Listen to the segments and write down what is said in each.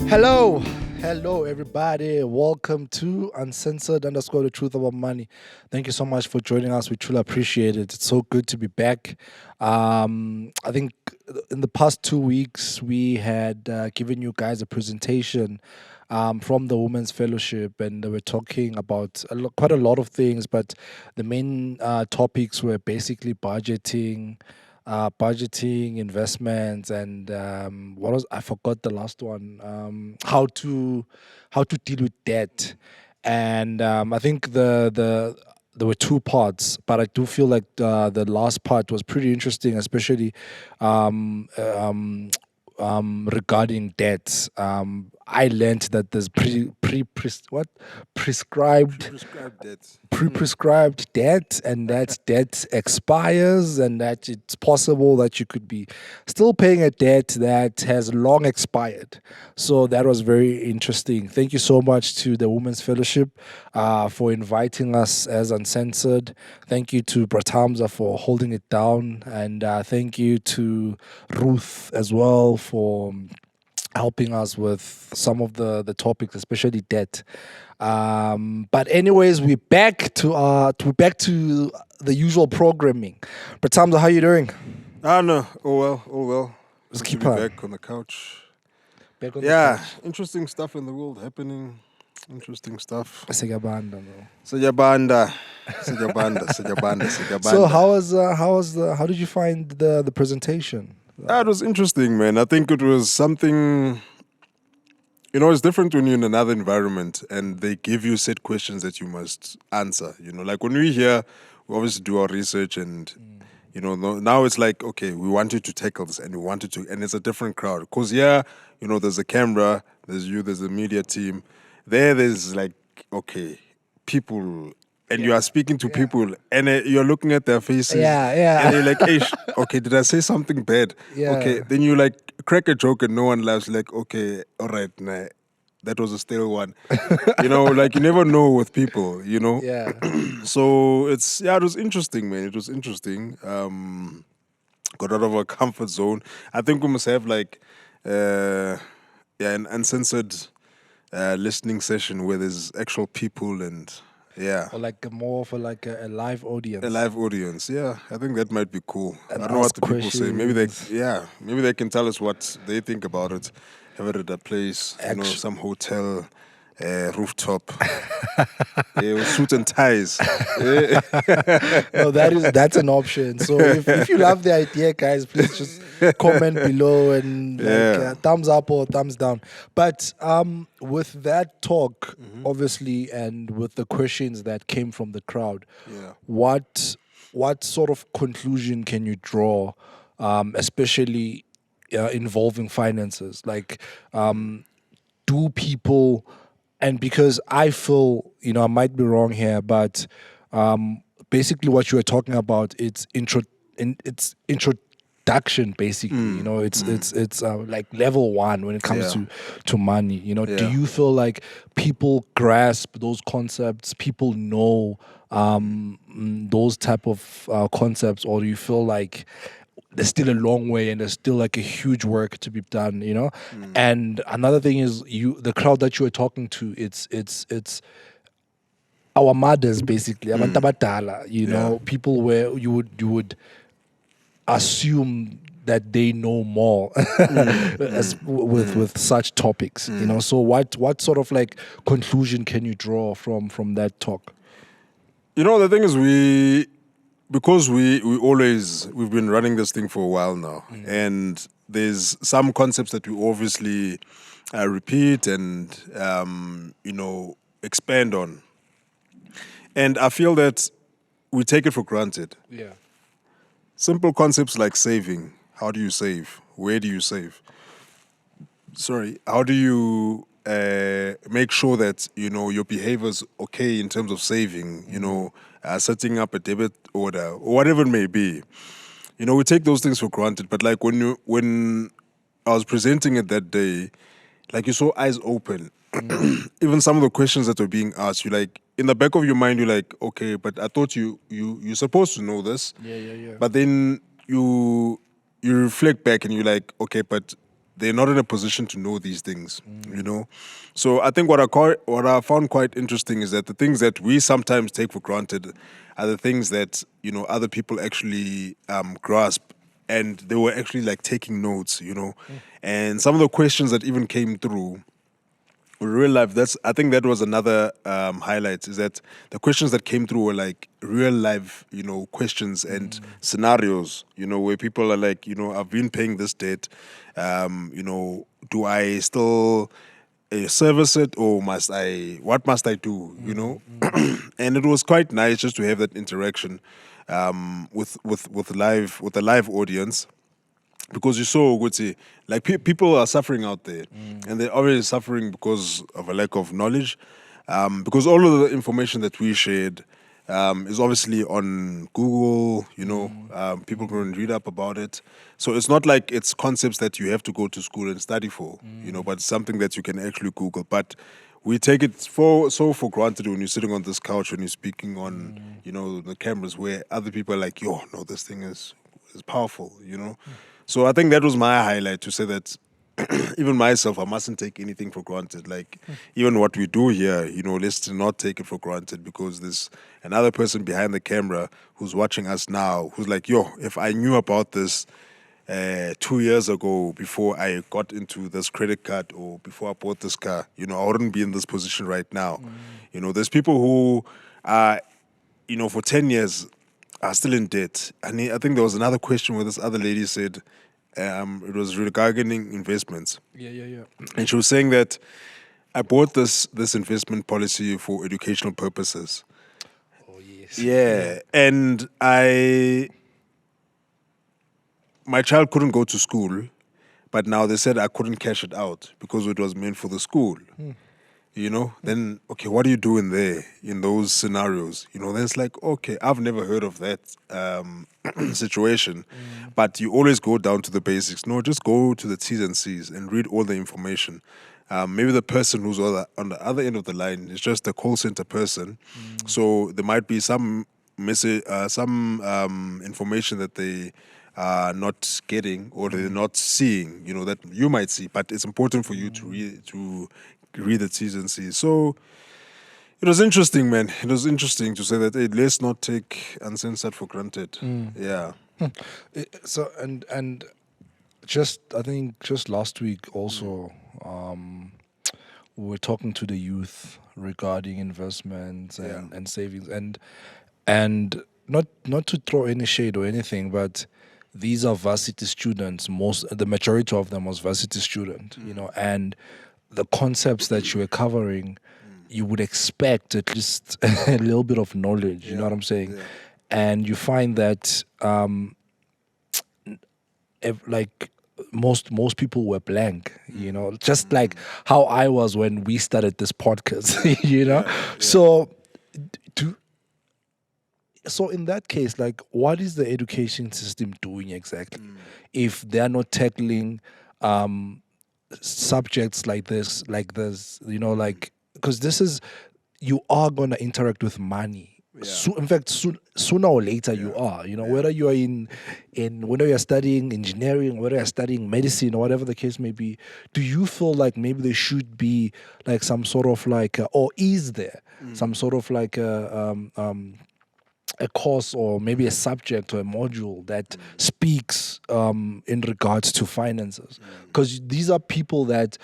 Hello, everybody. Welcome to Uncensored underscore the truth about money. Thank you so much for joining us. We truly appreciate it. It's so good to be back. I think in the past 2 weeks we had given you guys a presentation from the Women's Fellowship, and we're talking about quite a lot of things, but the main topics were basically budgeting, investments, and what was I forgot the last one? How to deal with debt, and I think there were two parts, but I do feel like the last part was pretty interesting, especially um, um, regarding debt. I learned that there's what prescribed Prescribed debt. pre-prescribed debt, and that debt expires, and that it's possible that you could be still paying a debt that has long expired. So that was very interesting. Thank you so much to the Women's Fellowship for inviting us as Uncensored. Thank you to Bratamza for holding it down, and thank you to Ruth as well for helping us with some of the topics, especially debt. But anyways, we're back to the usual programming. But Tamza, how you doing? Ah, no. Oh, well. Oh, well. Let's Good to keep be on. back on the couch. Back on the Yeah, couch. interesting stuff in the world happening. Interesting stuff. Siyabanda, bro. Sejabanda. Sejabanda. So how did you find the presentation? Ah, it was interesting, man. I think it was something, it's different when you're in another environment and they give you set questions that you must answer. Like when we here, we obviously do our research and now it's like, okay, we wanted to tackle this and we wanted to, and it's a different crowd. Because, there's a camera, there's you, there's the media team. There's like, okay, people, and you are speaking to people and you're looking at their faces. Yeah. And you're like, hey, okay, did I say something bad? Yeah. Okay, then you like crack a joke and no one laughs. Like, okay, all right, nah, that was a stale one. Like you never know with people, Yeah. So it was interesting, man. It was interesting. Got out of our comfort zone. I think we must have like an uncensored listening session where there's actual people and Or like more for like a live audience. a live audience. Yeah, I think that might be cool. And I don't know what ask the people say. questions. Maybe they can tell us what they think about it. Have it at a place, some hotel, rooftop, with suit and ties. No, that's an option. So if you love the idea, guys, please just comment below and thumbs up or thumbs down. But with that talk, obviously, and with the questions that came from the crowd, Yeah. what sort of conclusion can you draw, especially involving finances? Like, do people, and because I feel, I might be wrong here, but basically what you were talking about, it's introduction basically. It's like level one when it comes Yeah. to money. Do Yeah. you feel like people grasp those concepts, people know those type of concepts, or do you feel like there's still a long way and there's still like a huge work to be done, And another thing is, the crowd that you were talking to, it's our mothers basically, abantu abadala, people where you would assume that they know more with such topics, So what sort of like conclusion can you draw from that talk? The thing is, because we've been running this thing for a while now, and there's some concepts that we obviously repeat and expand on, and I feel that we take it for granted. Yeah. Simple concepts like saving. How do you save? Where do you save? Sorry. How do you make sure that your behavior's okay in terms of saving? Setting up a debit order or whatever it may be. We take those things for granted. But like when I was presenting it that day, like you saw eyes open. Even some of the questions that were being asked, you like in the back of your mind, you're like, okay, but I thought you're supposed to know this. Yeah. But then you reflect back and you're like, okay, but they're not in a position to know these things, you know. So I think what I found quite interesting is that the things that we sometimes take for granted are the things that, you know, other people actually grasp, and they were actually like taking notes, you know. And some of the questions that even came through real life, that's, I think that was another highlight, is that the questions that came through were like real life, you know, questions and scenarios, you know, where people are like, you know, I've been paying this debt, you know, do I still service it, or what must I do, you know? And it was quite nice just to have that interaction with the live audience, because you saw Guti, like people are suffering out there, and they're already suffering because of a lack of knowledge. Because all of the information that we shared is obviously on Google. You know, people can read up about it. So it's not like it's concepts that you have to go to school and study for. You know, but it's something that you can actually Google. But we take it for granted when you're sitting on this couch and you're speaking on, you know, the cameras, where other people are like, yo, no, this thing is powerful, you know. So I think that was my highlight, to say that even myself, I mustn't take anything for granted. Like, even what we do here, you know, let's not take it for granted, because there's another person behind the camera who's watching us now, who's like, yo, if I knew about this 2 years ago, before I got into this credit card, or before I bought this car, you know, I wouldn't be in this position right now. You know, there's people who are, you know, for 10 years are still in debt. And I think there was another question where this other lady said, it was regarding investments. Yeah. And she was saying that I bought this investment policy for educational purposes. Oh yes. Yeah. And my child couldn't go to school, but now they said I couldn't cash it out because it was meant for the school. You know, then, okay, what do you do in there, in those scenarios? You know, then it's like, okay, I've never heard of that situation, but you always go down to the basics. No, just go to the T's and C's and read all the information. Maybe the person who's on the other end of the line is just a call center person, so there might be some information that they are not getting, or they're not seeing, you know, that you might see, but it's important for you to read the T's and C's. So it was interesting, man. It was interesting to say that, hey, let's not take uncensored for granted. Yeah. So and just, I think just last week also, we were talking to the youth regarding investments and savings, and not to throw any shade or anything, but these are varsity students. The majority of them was varsity student, you know, and the concepts that you were covering, you would expect at least a little bit of knowledge. You know what I'm saying? Yeah. And you find that like most people were blank, you know, just like how I was when we started this podcast. You know. So so in that case, like, what is the education system doing exactly if they're not tackling subjects like this, you know, like, because this is, you are going to interact with money. In fact, sooner or later you are, you know, whether you're whether you're studying engineering, whether you're studying medicine, or whatever the case may be. Do you feel like maybe there should be like some sort of like or is there some sort of like a course, or maybe a subject or a module that speaks in regards to finances? Because these are people that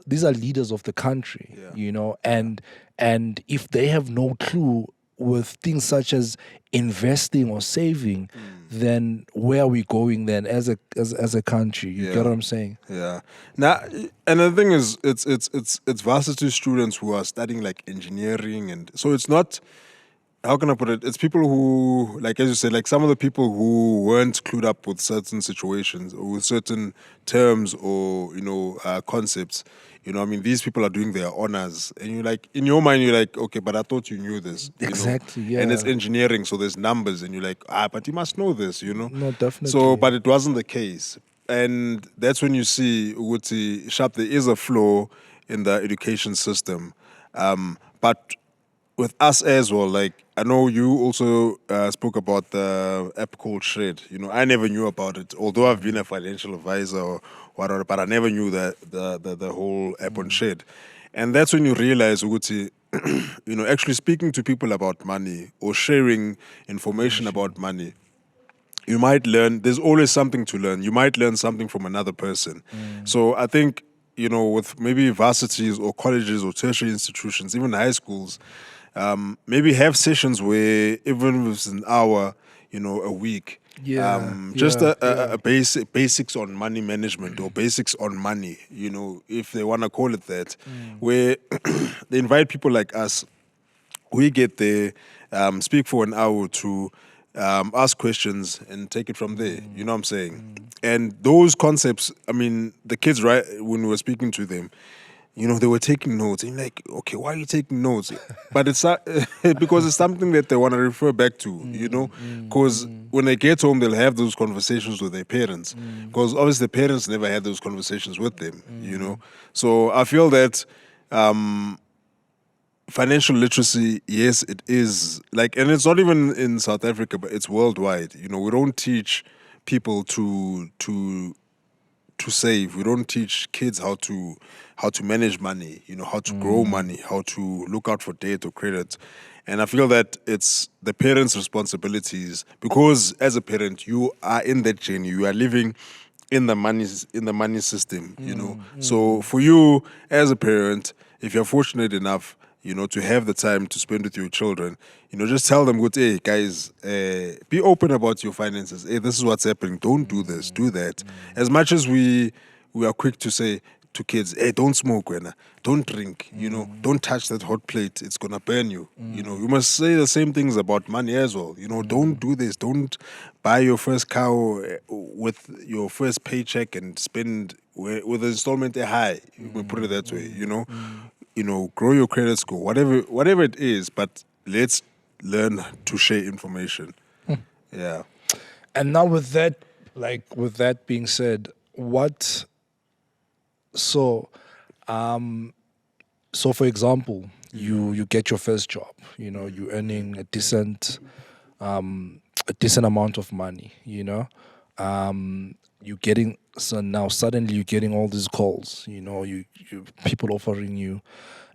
these are leaders of the country, you know, and if they have no clue with things such as investing or saving, then where are we going then as a country? You get what I'm saying? Yeah. Now, and the thing is, it's varsity students who are studying like engineering, and so it's not. How can I put it? It's people who, like, as you said, like some of the people who weren't clued up with certain situations or with certain terms, or, you know, concepts. You know, I mean, these people are doing their honors, and you're like, in your mind, you're like, okay, but I thought you knew this. You Exactly, know? yeah. And it's engineering, so there's numbers, and you're like, but you must know this, you know? No, definitely. So, but it wasn't the case. And that's when you see, Uguti, Sharp, there is a flaw in the education system. But with us as well, like I know you also spoke about the app called Shred. I never knew about it, although I've been a financial advisor or whatever, but I never knew that the whole app on Shred. And that's when you realize, Uguti, actually speaking to people about money or sharing information Information. about money, you might learn, there's always something to learn. You might learn something from another person. So I think, with maybe varsities or colleges or tertiary institutions, even high schools, maybe have sessions where even if it's an hour, a week, Yeah, just yeah, yeah. a basics on money management or basics on money, if they want to call it that, where they invite people like us, we get there, speak for an hour to ask questions and take it from there. You know what I'm saying? And those concepts, I mean, the kids, right, when we were speaking to them, they were taking notes. And like, okay, why are you taking notes? But it's because it's something that they want to refer back to, because when they get home, they'll have those conversations with their parents. Because obviously, the parents never had those conversations with them. So I feel that financial literacy, yes, it is like, and it's not even in South Africa, but it's worldwide. We don't teach people to save. We don't teach kids how to manage money. How to grow money, how to look out for debt or credit. And I feel that it's the parents' responsibilities, because as a parent, you are in that journey. You are living in the money system. So for you as a parent, if you're fortunate enough, to have the time to spend with your children, just tell them, good, hey, guys, be open about your finances. Hey, this is what's happening. Don't do this, do that. As much as we are quick to say to kids, hey, don't smoke, Wena. Don't drink, don't touch that hot plate. It's going to burn you. You must say the same things about money as well. Don't do this. Don't buy your first car with your first paycheck and spend with the installment high. You may put it that way. Grow your credit score, whatever it is, but let's learn to share information. Yeah. And now with that being said, what so so for example, you get your first job, you're earning a decent amount of money, you getting so now suddenly you're getting all these calls, you people offering you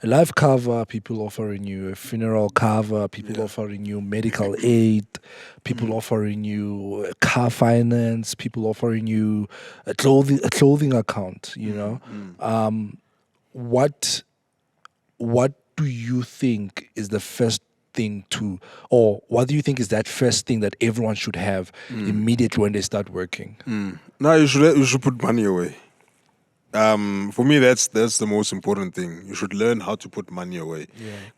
a life cover, people offering you a funeral cover, people offering you medical aid, people offering you car finance, people offering you a clothing account, what what do you think is the first thing to, or what do you think is that first thing that everyone should have immediately when they start working? Now you should put money away. For me, that's the most important thing. You should learn how to put money away.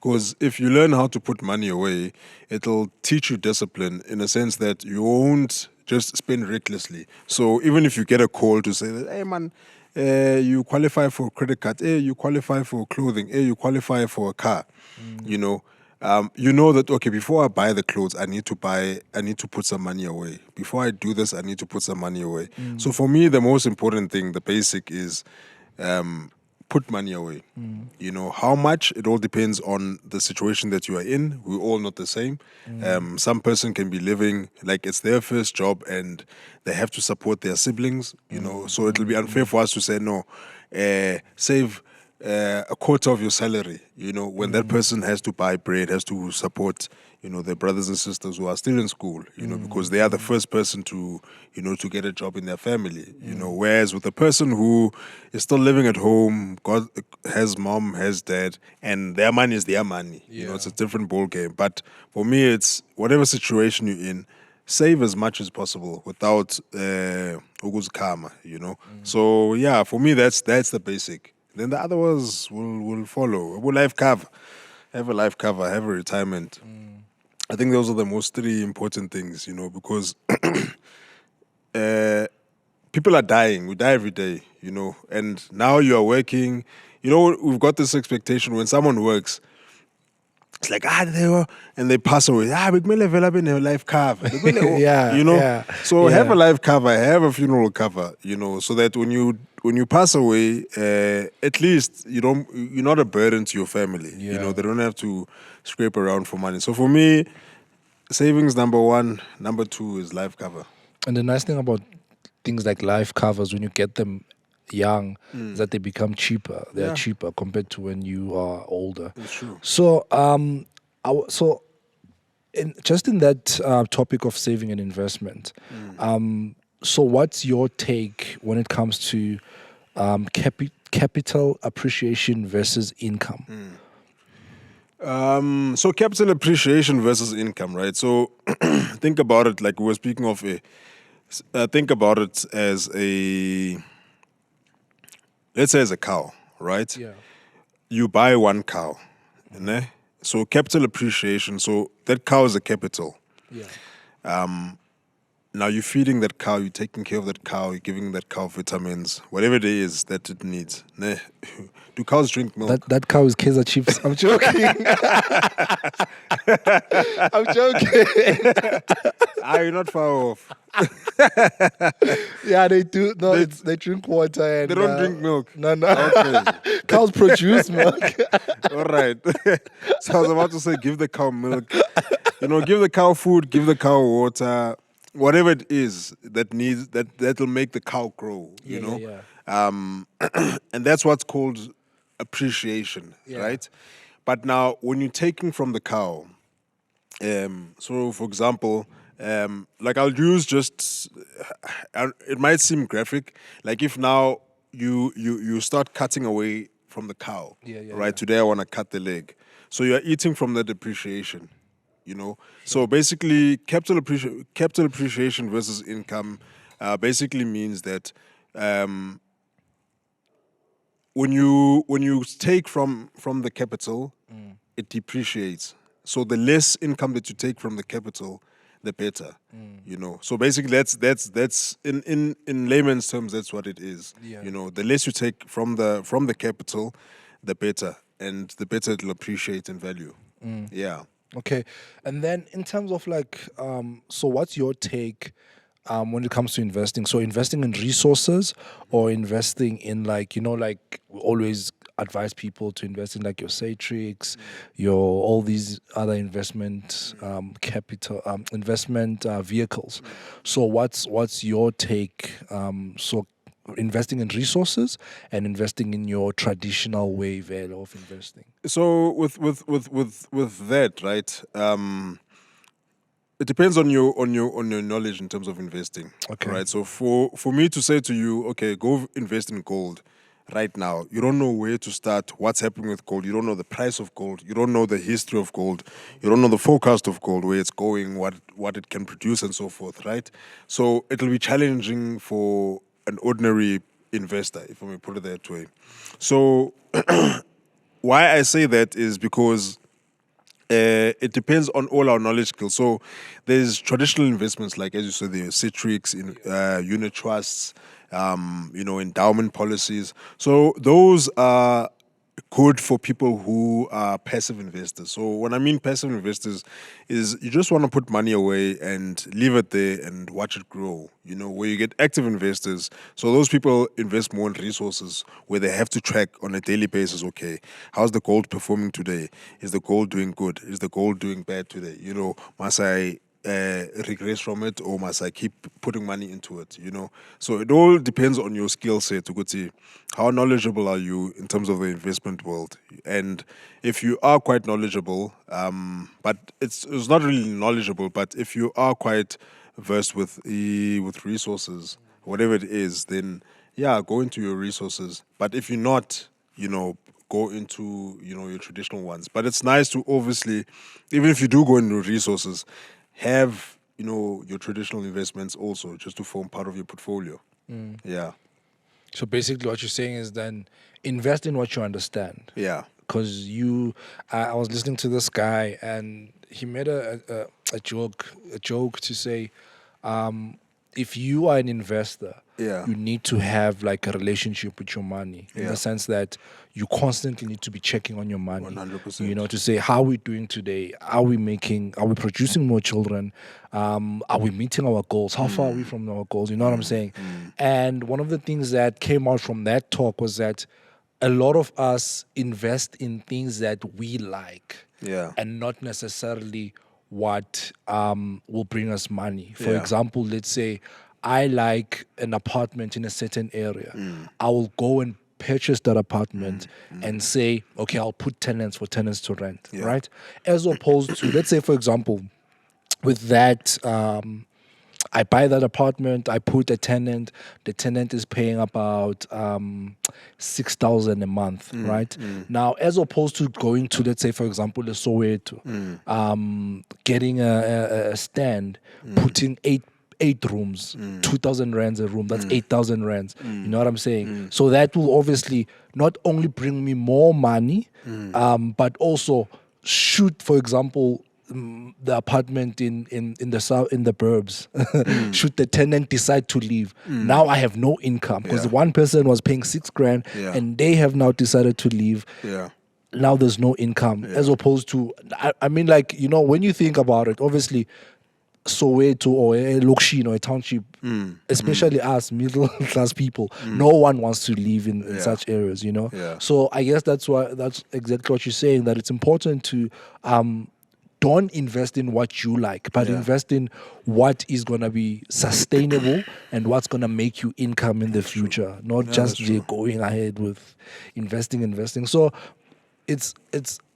Because if you learn how to put money away, it'll teach you discipline in a sense that you won't just spend recklessly. So even if you get a call to say that, hey man, you qualify for a credit card, hey, you qualify for clothing, hey, you qualify for a car, you know. You know that, okay, before I buy the clothes, I need to put some money away. Before I do this, I need to put some money away. So for me, the most important thing, the basic is put money away. How much, it all depends on the situation that you are in. We're all not the same. Some person can be living like it's their first job and they have to support their siblings, so it'll be unfair for us to say, no, save a quarter of your salary, when that person has to buy bread, has to support, their brothers and sisters who are still in school, because they are the first person to get a job in their family, whereas with a person who is still living at home, God has mom, has dad, and their money is their money, it's a different ball game. But for me, it's whatever situation you're in, save as much as possible without ukuzikama. So yeah, for me, that's the basic. Then the other ones will follow. Have a life cover, have a retirement. I think those are the most three important things, because people are dying. We die every day, and now you are working. We've got this expectation when someone works, It's like they were, and they pass away. We can develop in a life cover. Yeah, You know, yeah, so have a yeah, life cover, have a funeral cover. You know, so that when you pass away, at least you're not a burden to your family. You know, yeah. they don't have to scrape around for money. So for me, savings number one, number two is life cover. And the nice thing about things like life covers when you get them young is that they become cheaper. They are Yeah, cheaper compared to when you are older. it's true. So, so just in that topic of saving and investment, so what's your take when it comes to capital appreciation versus income? So capital appreciation versus income, right? So think about it like we were speaking of think about it as let's say as a cow, right? Yeah. You buy one cow, ne? So capital appreciation, so that cow is a capital. Yeah. Now you're feeding that cow, you're taking care of that cow, you're giving that cow vitamins, whatever it is that it needs. Ne? Do cows drink milk? That cow is Kaiser Chiefs. I'm joking. I'm joking. You're not far off. Yeah, they do. No, They they drink water they and don't drink milk. no, no. Okay. Cows produce milk. All right. So I was about to say, give the cow milk. Give the cow food, give the cow water, whatever it is that'll make the cow grow. Yeah, yeah, And that's what's called appreciation, yeah. right? But now, when you're taking from the cow, so for example, like I'll use just, it might seem graphic, like if now you start cutting away from the cow, Yeah, yeah, right? yeah. Today I want to cut the leg, so you're eating from the depreciation, So basically, capital appreciation versus income, basically means that when you take from the capital, it depreciates. So the less income that you take from the capital, the better. So basically, that's in layman's terms, that's what it is. Yeah. The less you take from the capital, the better, and the better it'll appreciate in value. Yeah. Okay. And then in terms of like, so what's your take when it comes to investing? So investing in resources or investing in like, like we always advise people to invest in like your Satrix, your all these other investment capital investment vehicles. So what's your take? So investing in resources and investing in your traditional way Velo, of investing. So with that, right? It depends on your knowledge in terms of investing. Okay. Right. So for me to say to you, okay, go invest in gold right now, you don't know where to start, what's happening with gold, you don't know the price of gold, you don't know the history of gold, you don't know the forecast of gold, where it's going, what it can produce and so forth, right? So it'll be challenging for an ordinary investor, if I may put it that way. So why I say that is because it depends on all our knowledge skills. So there's traditional investments like, as you said, the Citrix, in unit trusts, endowment policies. So those are good for people who are passive investors. So when I mean passive investors is you just want to put money away and leave it there and watch it grow, where you get active investors. So those people invest more in resources where they have to track on a daily basis, okay, how's the gold performing today? Is the gold doing good? Is the gold doing bad today? Must I regress from it, or must I keep putting money into it? So it all depends on your skill set. To go see how knowledgeable are you in terms of the investment world, and if you are quite knowledgeable, but it's not really knowledgeable, but if you are quite versed with resources, whatever it is, then yeah, go into your resources. But if you're not, go into your traditional ones. But it's nice to obviously, even if you do go into resources, have your traditional investments also, just to form part of your portfolio. Yeah, So basically, what you're saying is then invest in what you understand. yeah, Because I was listening to this guy and he made a joke to say, if you are an investor, Yeah. you need to have like a relationship with your money in Yeah. the sense that you constantly need to be checking on your money. 100%. To say, how are we doing today? Are we producing more children? Are we meeting our goals? How far are we from our goals? You know what I'm saying? And one of the things that came out from that talk was that a lot of us invest in things that we like Yeah. and not necessarily what will bring us money. For Yeah. example, let's say I like an apartment in a certain area. I will go and purchase that apartment and say, okay, I'll put tenants for tenants to rent, Yeah. right? As opposed to, let's say, for example, with that, I buy that apartment, I put a tenant, the tenant is paying about 6,000 a month, right? Now, as opposed to going to, let's say, for example, the Soweto, getting a stand, putting eight rooms, 2,000 rands a room, that's 8,000 rands. You know what I'm saying? So that will obviously not only bring me more money, but also should, for example, the apartment in the south in the burbs should the tenant decide to leave, now I have no income because Yeah. one person was paying 6 grand Yeah. and they have now decided to leave. Yeah. Now there's no income, as opposed to I mean, like, when you think about it, obviously Soweto or a Lokshin or a township, especially us middle class people, no one wants to live in Yeah. such areas, Yeah. So I guess that's exactly what you're saying, that it's important to don't invest in what you like, but Yeah. invest in what is going to be sustainable and what's going to make you income in the future, not just that's true. going ahead with investing. So it's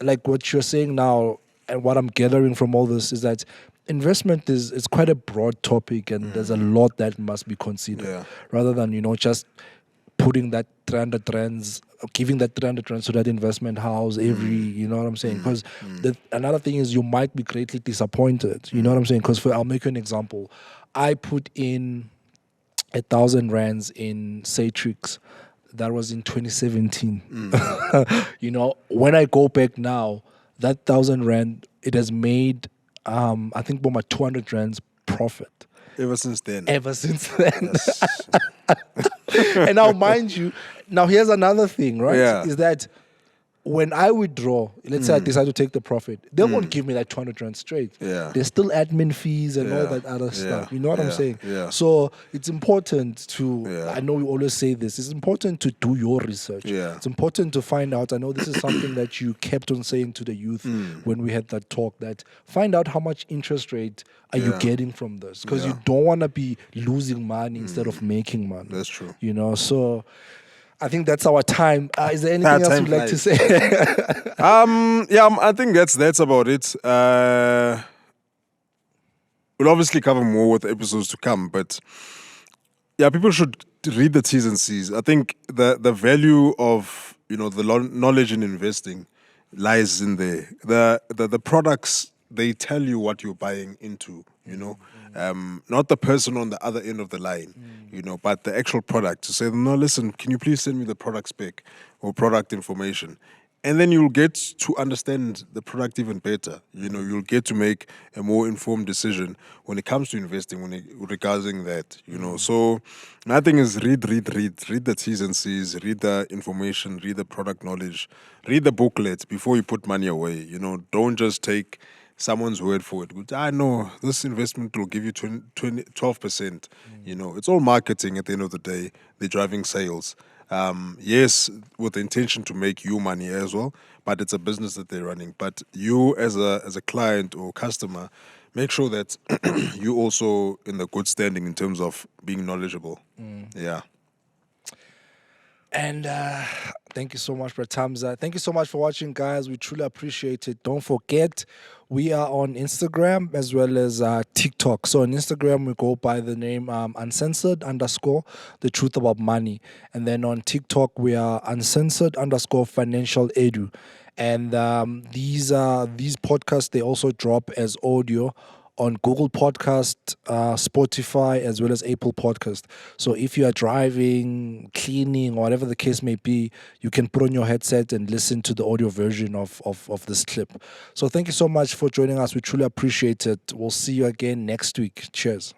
like what you're saying now, and what I'm gathering from all this is that investment is quite a broad topic, and there's a lot that must be considered, Yeah. rather than just putting that 300 rands, giving that 300 rands to that investment house every, you know what I'm saying? Because another thing is you might be greatly disappointed, you know what I'm saying? Because I'll make you an example. I put in 1,000 rands in Satrix. That was in 2017. When I go back now, that 1,000 rand, it has made, I think, about 200 rands profit Ever since then. ever since then. Yes. And now, mind you, now here's another thing, right? Yeah. Is that when I withdraw, let's say I decide to take the profit, they won't give me that 200 rand straight. Yeah. There's still admin fees and all Yeah. that other Yeah. stuff. You know what I'm Yeah. saying? Yeah. So it's important to, Yeah. I know we always say this, it's important to do your research. Yeah. It's important to find out. I know this is something that you kept on saying to the youth when we had that talk, that find out how much interest rate are you Yeah. getting from this, because you Yeah. don't want to be losing money instead of making money. That's true. So I think that's our time. Is there anything else time you'd like to flies. say? I think that's about it. We'll obviously cover more with episodes to come, but yeah, people should read the T's and C's. I think the value of the knowledge in investing lies in there. The products, they tell you what you're buying into. Not the person on the other end of the line, but the actual product. To say, no, listen, can you please send me the product spec or product information? And then you'll get to understand the product even better. You'll get to make a more informed decision when it comes to investing, regarding that. So my thing is read the T's and C's, read the information, read the product knowledge, read the booklet before you put money away. Don't just take someone's word for it. But I know this investment will give you 12%. It's all marketing at the end of the day. They're driving sales. Yes, with the intention to make you money as well, but it's a business that they're running. But you as a client or customer, make sure that you also in the good standing in terms of being knowledgeable. Yeah. And thank you so much, Pratamza. Thank you so much for watching, guys. We truly appreciate it. Don't forget, we are on Instagram as well as TikTok. So on Instagram, we go by the name uncensored _ the truth about money. And then on TikTok, we are uncensored _ financial edu. And these podcasts, they also drop as audio on Google Podcast, Spotify, as well as Apple Podcast. So if you are driving, cleaning, or whatever the case may be, you can put on your headset and listen to the audio version of this clip. So thank you so much for joining us. We truly appreciate it. We'll see you again next week. Cheers.